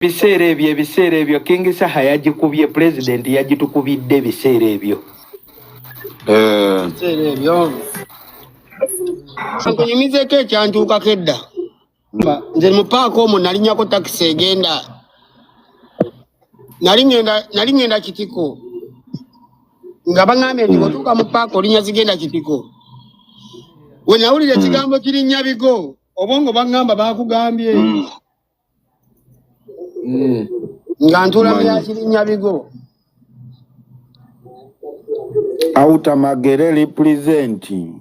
Ebiseera ebyo King Saha yagikubye president yagitukubidde ebiseera ebyo. Ebiseera ebyo. Nkunyumizeko ekyantuuka kedda. Nze mu paaka omwo nalinnyako takisi egenda. Nali ngenda Kitiko. Nga baŋŋambye nti bw'otuuka mu paaka olinnya zigenda Kitiko. We nawulira ekigambo kirinnya bigo. Obwongo baŋŋamba baakugambye. Nga ntula bya kirinnya bigo. Auta Magere representing.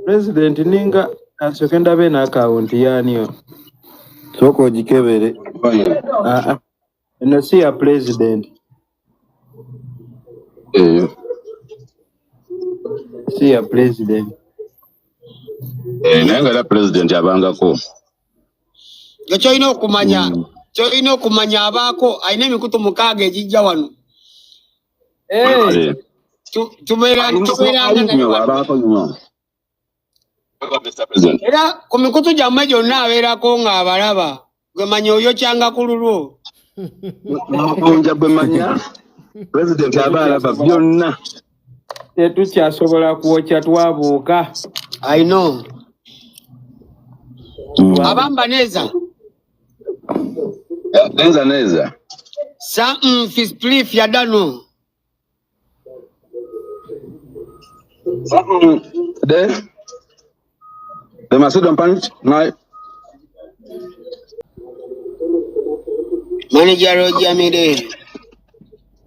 President ninga asokenda bena account yanio. Soko jikebere. No see a president. See a president. Nanga la president yabangako. Gekyoyina okumanya. Kyoyina okumanya abaako ayina emikutu mukaaga egijja wano. Tubeera era ku mikutu gyammwe gyonna abeerako ng'abalaba. Gwe manya oyokyanga ku lulwo. Omukunja gwe manya. President abalaba byonna. Tetukyasobola kwokya twabuuka. I know. Abamba neza. Neza. Sa fisplif ya dano. The Macedon punch, no. Manager Gyeyamugulira.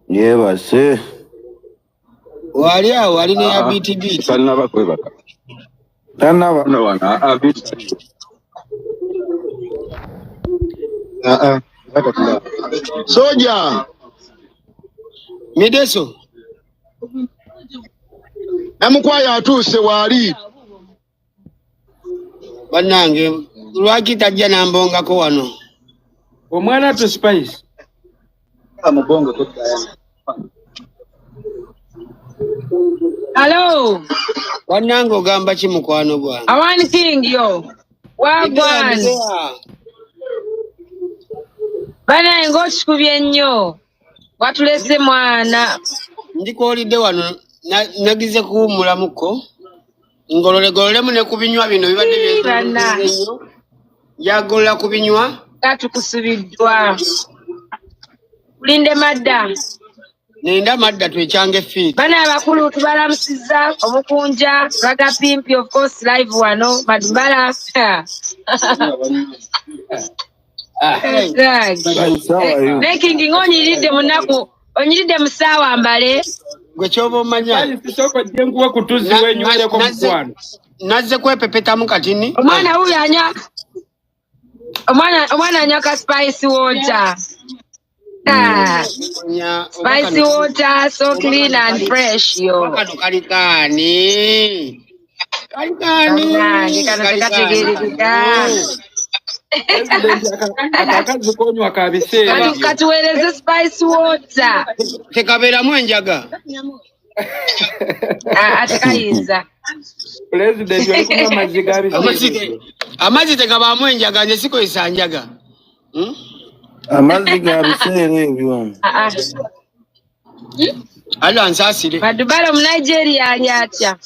Yeah, see. Wali ne ya BTB. Tanaba kwebaka. Tanaba. No one. Soja. Mideso. Namukwaya atuuse wali. Bannange lwaki tajja nambongako wano. Omwana to spice. Amubongo ko. Hello. Bannange ogamba ki mukwano gwange? Awani King yo. Wagwan. Bana ngo kikubye nnyo. Watulese mwana. Ndikoolidde wano nagize kuwummulamuko. Ngolole ne kubinywa bino bibadde byeyo. Yagola kubinywa. Katukusubiddwa. Kulinde madda. Nenda madda twechange feet. Bana abakulu tubalamusiza Omukunja, Raga Pimpi of course live wano Madubala. Making onyiride munaku, onyiride musawa mbale. Gwe kyobo manya. Soko jenguwa kutuzi wenyu wale kwa mkwano. Naze kwepepeta mukatini. Omwana huyu anya. Omwana anyaka spicy water. Spicy water, so clean and fresh, yo. Kalikani. Katuweleze spicy water. Tekaberamu enjaga. Atekayinza. President yalikuwa mazigabi. Amazi tekabaamu enjaga nje siko isanjaga. Amazi ga biseera ebyo. Ala nsasire. Madubala mu Nigeria ali atya.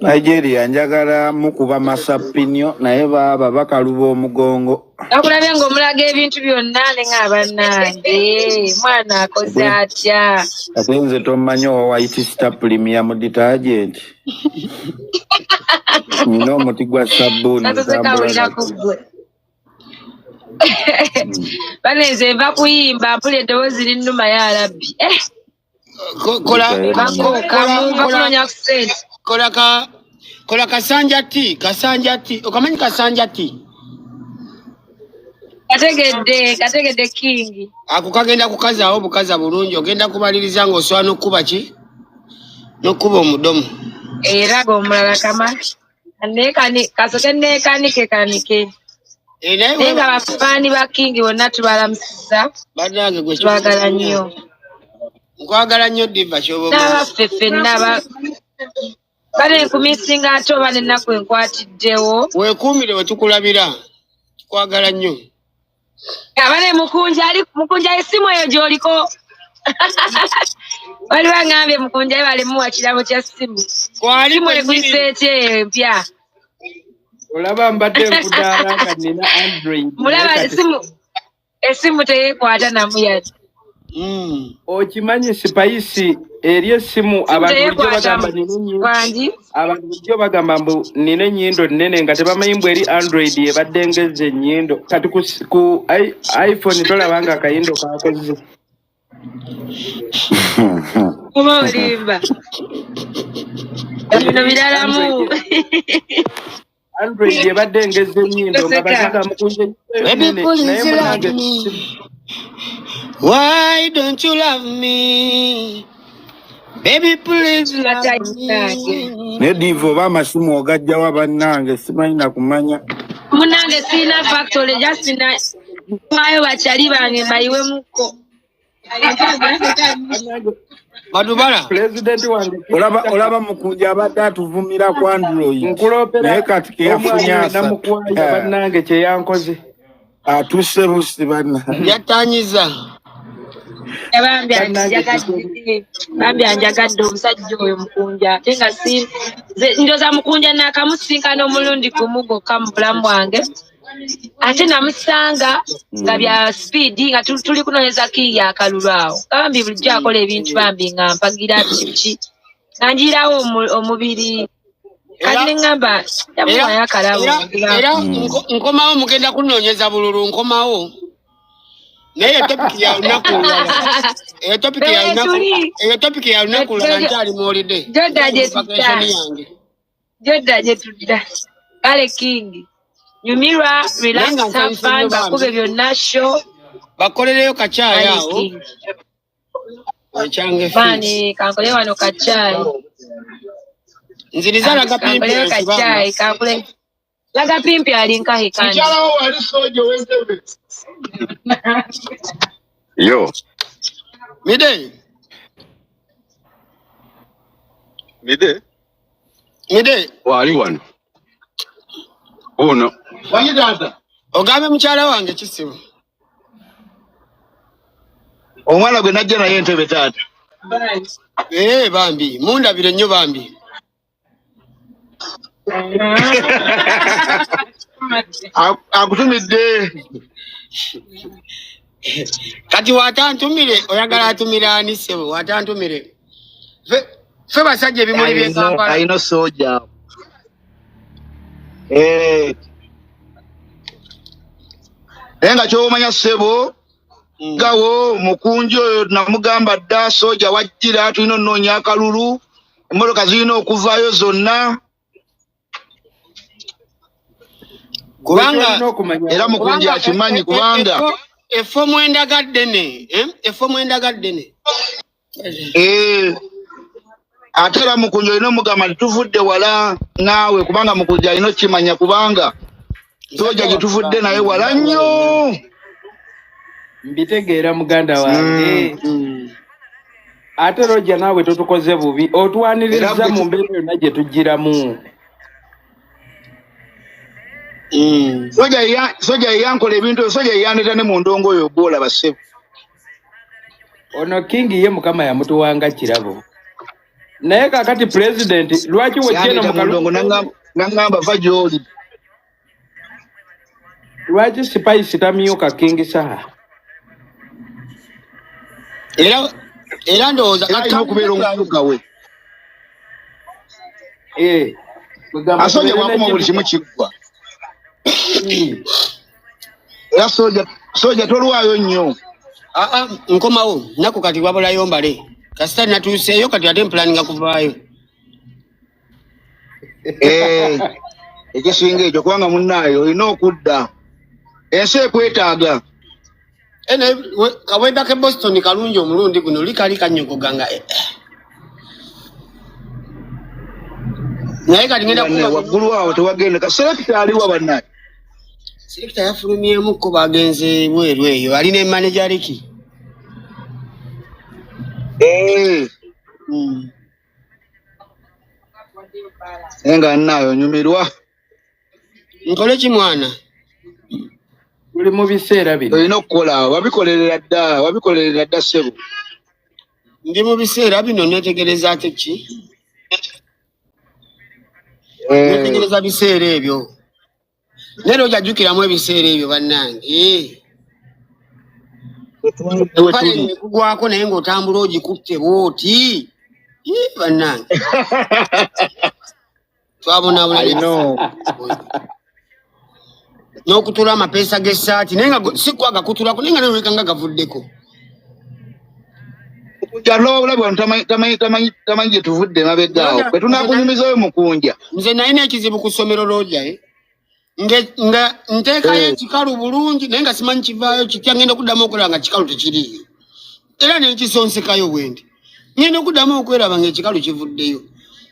Nigeria njagala mukuba masapinyo naye baba bakaluba omugongo. Akulabye ng'omulaga ebintu byonna nga bannange. Mwana akoze atya. Ate nze tomanyi owa White Star Premium detergent. Nina omuti gwa sabbuuni. Baneze nva kuyimba mpulira eddoboozi linnuma ya Rabbi. Kola kasanja ti. Okamanyi kasanja ti? Kategedde King. Ako kagenda kukazaawo bukaza bulungi ogenda kubaliriza ng'osobola n'okkuba ki? N'okkuba omudomo. Era g'omulala kama. Kasoke neekanike. Naye nga bafaani ba King bonna tubalamusiza. Bannange gwe twagala nnyo. Nkwagala nnyo Diva kyobo. N'abaffe ffenna bale nkumisinga ate oba n'ennaku enkwatiddewo. Weekuumire we tukulabira. Tukwagala nnyo. Abane mukunja esimu eyo gyoliko. Wali bangambye mukunja bali muwa kirabo kya simu. Kwali Simu kuliseete empya. Olaba mbadde nkudaala nga nina Android. Mulaba esimu teyekwata namu yati. Okimanyi Spice eri essimu abantu bulijjo bagamba nina nnyindo. Abantu bulijjo bagamba mbu nina ennyindo nnene nga tebamanyi mbu eri Android ebadde ngezza ennyindo. Kati ku iPhone tolaba nga akayindo kakoze. Kuba olimba. Bino biralamu. Android ebadde ngezza ennyindo nga bazaga mukunje. Why don't you love me? Baby, please love me. Nedivo bamasimu ogajja wa bannange simanyi na kumanya. Munange sina factory just na bayo bachali bange bayiwe muko. Madubala President wange olaba mukunja abadde atuvumira ku Android. Nkulopera naye kati ke yafunya namukwaya bannange kye yankoze. Atuse busi banna. Yatanyiza. Bambi anjagadde omusajja oyo mukunja ate nga si ndoza mukunja nakamusinkana omulundi gumu gwokka mu bulamu bwange ate namusanga nga bya speed nga tuli kunoonyeza ki yakalulu awo bambi bulijjo akola ebintu bambi nga mpagira kiki nga njirawo omubiri kati ngamba yamuwayo akalabo era nkomawo mugenda kunoonyeza bululu nkomawo. Naye topiki ya lunaku lulala. Topiki ya lunaku lulala nkyali muwulidde. Jodda gye tudda. Kale King. Nyumirwa, relax, have fun, bakube byonna show. Bakolereyo kacaayi awo. Ekyange fees. Mani, kankole wano kacaayi. Nziriza laga pimpi. Kankole kacaayi, kankole. Laga pimpi alinka hekani. Mchala wali sojo wenzebe. Yo. Mide. Wali wano. Ono. Wanyi dada. Ogambe mchala wange kisibu. Omwana gwe najja naye entebe taata. Bambi, mundabire nnyo bambi. Akutumidde. Kati watantumire oyagala atumire ani sebo watantumire. Fe basajja ebimuli bye Kampala. Ayino soja. Enga kyomanya sebo gawo mukunjo oyo namugamba dda soja wajjira tulina onnoonya akalulu emmotoka zirina okuvaayo zonna. Kubanga era mukunja akimanyi kubanga effomu endagaddene effomu endagaddene ate era mukunja olina omugamba tituvudde wala naawe kubanga mukunja alina okimanya kubanga soja gituvudde naye wala nnyo. Mbitegeera muganda wange. Ate Roja naawe totukoze bubi otwaniriza mu mbeera yonna gye tugiramu. Soja yankola ebintu soja yaneta ne mu ndongo oyo gwola basebo. Ono King ye mukama yamutuwanga kirabo. Naye kakati president lwaki wejjena mu kalungu nangamba vajoli. Lwaki Spice tamyuka King Saha? Era ndowooza okubeera omuyuka we. Asoja wakoma buli kimu kiggwa. Era soja tolwayo nnyo. Nkomawo naku kati wabulayo mbale kasita natuuseeyo kati ate mpulaninga kuvaayo. Ekisinga ekyo kubanga munnaayo olina okudda ensi ekwetaaga. Kawemba ke Boston kalungi omulundi guno likali kanyogoganga. Naye kati ngenda waggulu awo tewagenda selekita aliwa bannaayo. Selekita yafulumyemu ko bagenze bweru eyo alina emmaneja liki. Enga naayo nyumirwa. Nkole ki mwana? Tuli mu biseera bino. Olina okukola wabikolerera dda ssebo. Ndi mu biseera bino netegereza ate ki? Netegereza biseera ebyo. Nero ojajukiramu ebiseera ebyo bannange. Pale kugwako naye ng'otambula ogikutte bw'oti. Bannange. Twabonaabona n'okutula amapeesa g'essaati naye nga si kwagakutulako naye nga naye oleka nga gavuddeko. Tamanyi gye tuvudde mabegaawo. Bwe tunaakunyumizayo Mukunja. Nze nalina ekizibu ku ssomero looja nga nteekayo ekikalu bulungi naye nga simanyi kivaayo kitya ngenda okuddamu okwera nga kikalu tekiriiyo. Era nenkisonsekayo bwendi. Ngenda okuddamu okweraba ng'ekikalu kivuddeyo.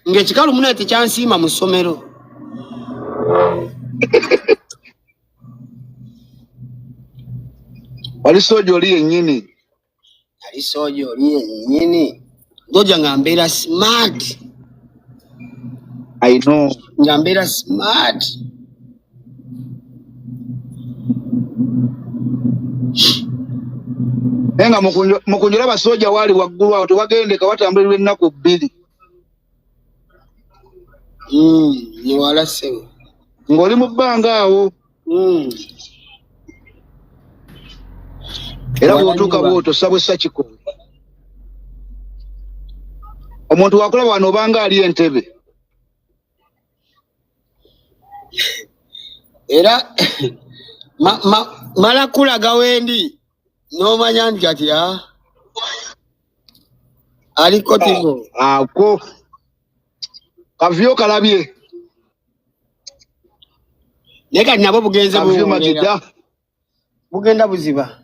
Ng'ekikalu munaye tekyansiima mu ssomero. Wali sooja oli yennyini. Ali sooja oli yennyini. Looja nga mbeera smart. I know. Nga mbeera smart. Nga Mukunja olaba sooja waali waggulu awo tewagendeka watambulirwa ennaku 2. Niwala ssebo. Ng'oli mu bbanga awo. Era bw'otuuka bw'oto sabwessa kikulu. Omuntu wakulaba wano obanga ali Entebbe. Era mala kulaga wendi n'omanya nti kati aliko tigo. Ako kavyo kalabye. Naye kati nabo bugenze bugenda buziba.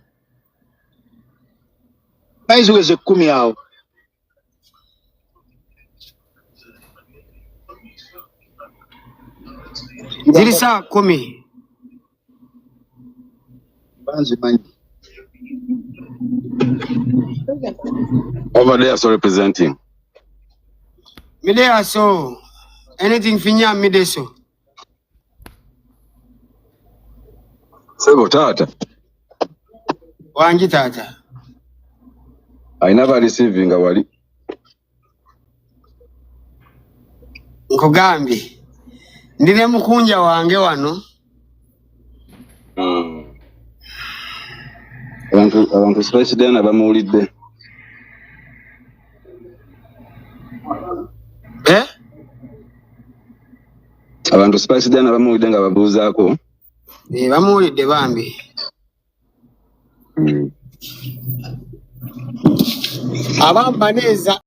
Bayiziweze 10 awo. Ziri saa 10. Banzimanyi. Over there, so representing. Midea so. Anything finya mide so. Sebo tata. Wangi tata. I never receiving a wali. Nkugambye. Ndine Mukunja wange wano. Abantu spice dena bamuulidde. Abantu spice dena bamuulidde nga babuuzaako. Bamuulidde bambi. Abambaneza